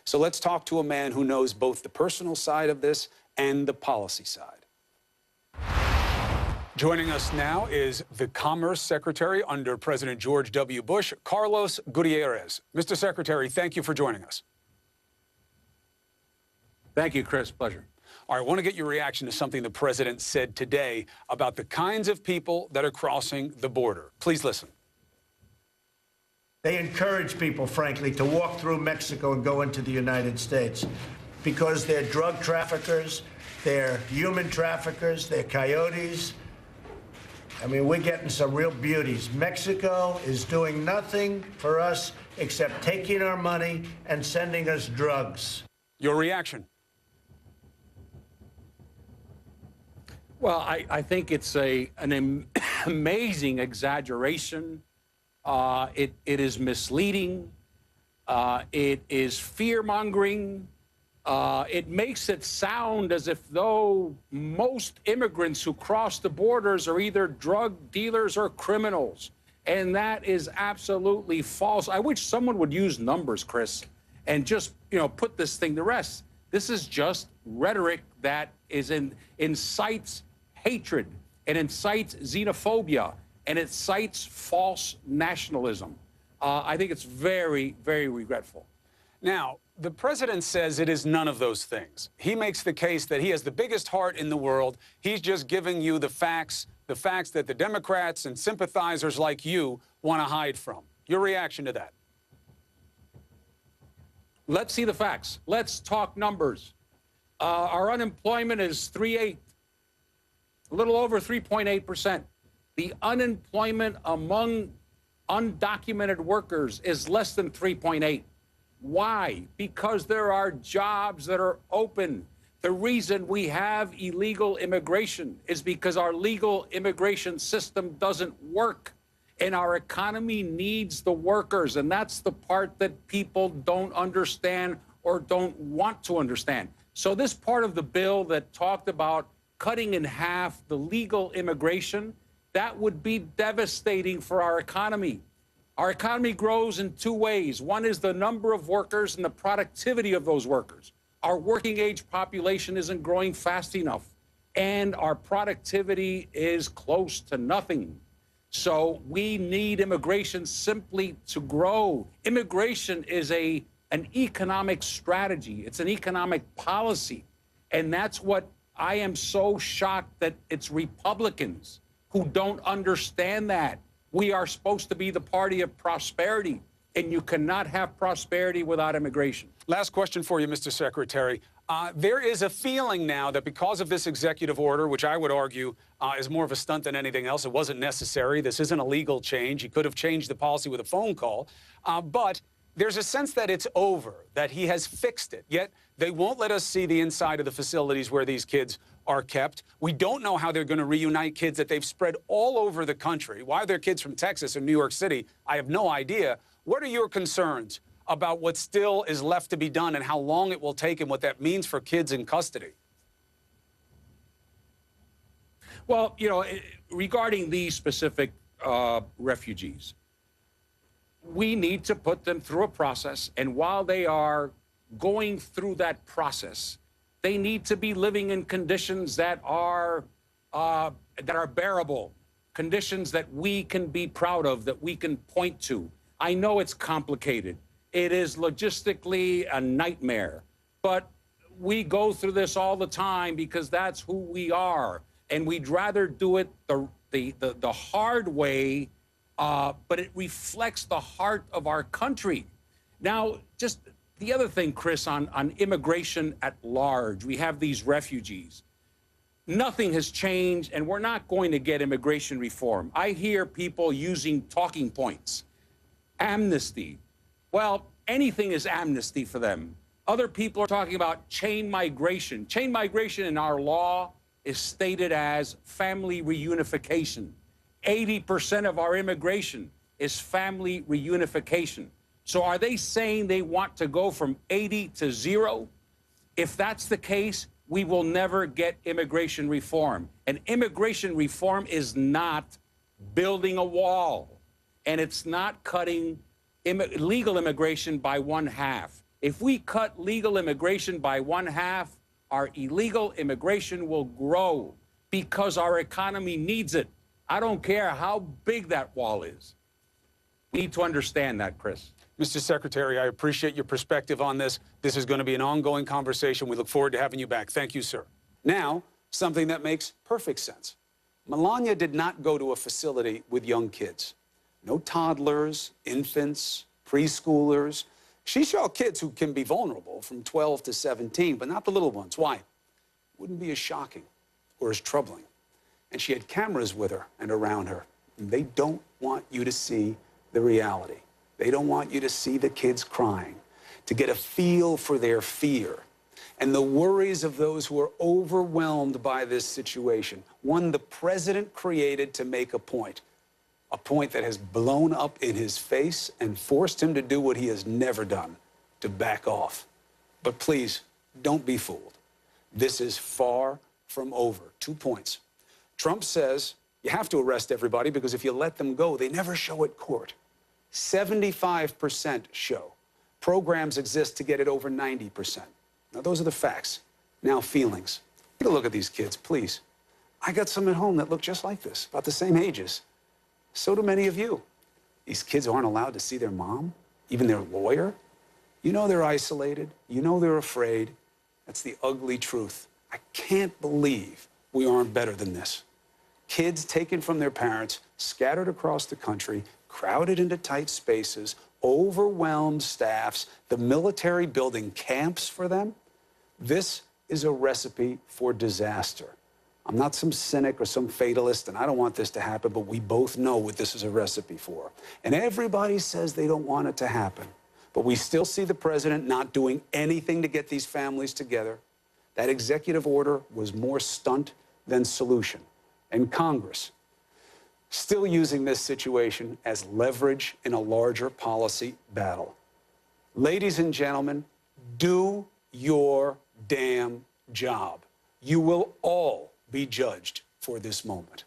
So let's talk to a man who knows both the personal side of this and the policy side. Joining us now is the Commerce Secretary under President George W. Bush, Carlos Gutierrez. Mr. Secretary, thank you for joining us. Thank you, Chris. Pleasure. All right, I want to get your reaction to something the president said today about the kinds of people that are crossing the border. Please listen. They encourage people, frankly, to walk through Mexico and go into the United States because they're drug traffickers, they're human traffickers, they're coyotes. I mean, we're getting some real beauties. Mexico is doing nothing for us except taking our money and sending us drugs. Your reaction? Well, I think it's an amazing exaggeration. It is misleading. It is fear-mongering. It makes it sound as if though most immigrants who cross the borders are either drug dealers or criminals. And that is absolutely false. I wish someone would use numbers, Chris, and just, put this thing to rest. This is just rhetoric that incites hatred and incites xenophobia and it incites false nationalism. I think it's very, very regretful. Now, the president says it is none of those things. He makes the case that he has the biggest heart in the world. He's just giving you the facts that the Democrats and sympathizers like you want to hide from. Your reaction to that? Let's see the facts. Let's talk numbers. Our unemployment is 3.8, a little over 3.8%. The unemployment among undocumented workers is less than 3.8. Why? Because there are jobs that are open. The reason we have illegal immigration is because our legal immigration system doesn't work. And our economy needs the workers. And that's the part that people don't understand or don't want to understand. So this part of the bill that talked about cutting in half the legal immigration, that would be devastating for our economy. Our economy grows in two ways. One is the number of workers and the productivity of those workers. Our working age population isn't growing fast enough, and our productivity is close to nothing. So we need immigration simply to grow. Immigration is an economic strategy. It's an economic policy. And that's what I am so shocked that it's Republicans who don't understand that. We are supposed to be the party of prosperity, and you cannot have prosperity without immigration. Last question for you, Mr. Secretary. There is a feeling now that because of this executive order, which I would argue is more of a stunt than anything else, it wasn't necessary. This isn't a legal change. He could have changed the policy with a phone call. But there's a sense that it's over, that he has fixed it. Yet they won't let us see the inside of the facilities where these kids are kept. We don't know how they're going to reunite kids that they've spread all over the country. Why they're kids from Texas and New York City, I have no idea. What are your concerns about what still is left to be done and how long it will take and what that means for kids in custody? Well, regarding these specific refugees, we need to put them through a process. And while they are going through that process, they need to be living in conditions that are bearable, conditions that we can be proud of, that we can point to. I know it's complicated. It is logistically a nightmare, but we go through this all the time because that's who we are. And we'd rather do it the hard way, but it reflects the heart of our country. Now, just the other thing, Chris, on immigration at large, we have these refugees. Nothing has changed, and we're not going to get immigration reform. I hear people using talking points. Amnesty. Well, anything is amnesty for them. Other people are talking about chain migration. Chain migration in our law is stated as family reunification. 80% of our immigration is family reunification. So are they saying they want to go from 80 to 0? If that's the case, we will never get immigration reform. And immigration reform is not building a wall, and it's not cutting legal immigration by 1/2. If we cut legal immigration by 1/2, our illegal immigration will grow because our economy needs it. I don't care how big that wall is. We need to understand that, Chris. Mr. Secretary, I appreciate your perspective on this. This is going to be an ongoing conversation. We look forward to having you back. Thank you, sir. Now, something that makes perfect sense. Melania did not go to a facility with young kids. No toddlers, infants, preschoolers. She saw kids who can be vulnerable from 12 to 17, but not the little ones. Why? Wouldn't be as shocking or as troubling. And she had cameras with her and around her. And they don't want you to see the reality. They don't want you to see the kids crying, to get a feel for their fear and the worries of those who are overwhelmed by this situation. One the president created to make a point that has blown up in his face and forced him to do what he has never done, to back off. But please, don't be fooled. This is far from over. 2 points. Trump says you have to arrest everybody because if you let them go, they never show at court. 75% show. Programs exist to get it over 90%. Now, those are the facts. Now, feelings. Take a look at these kids, please. I got some at home that look just like this, about the same ages. So do many of you. These kids aren't allowed to see their mom, even their lawyer. You know they're isolated. You know they're afraid. That's the ugly truth. I can't believe we aren't better than this. Kids taken from their parents, scattered across the country, crowded into tight spaces, overwhelmed staffs, the military building camps for them. This is a recipe for disaster. I'm not some cynic or some fatalist, and I don't want this to happen, but we both know what this is a recipe for. And everybody says they don't want it to happen. But we still see the president not doing anything to get these families together. That executive order was more stunt than solution. And Congress still using this situation as leverage in a larger policy battle. Ladies and gentlemen, do your damn job. You will all be judged for this moment.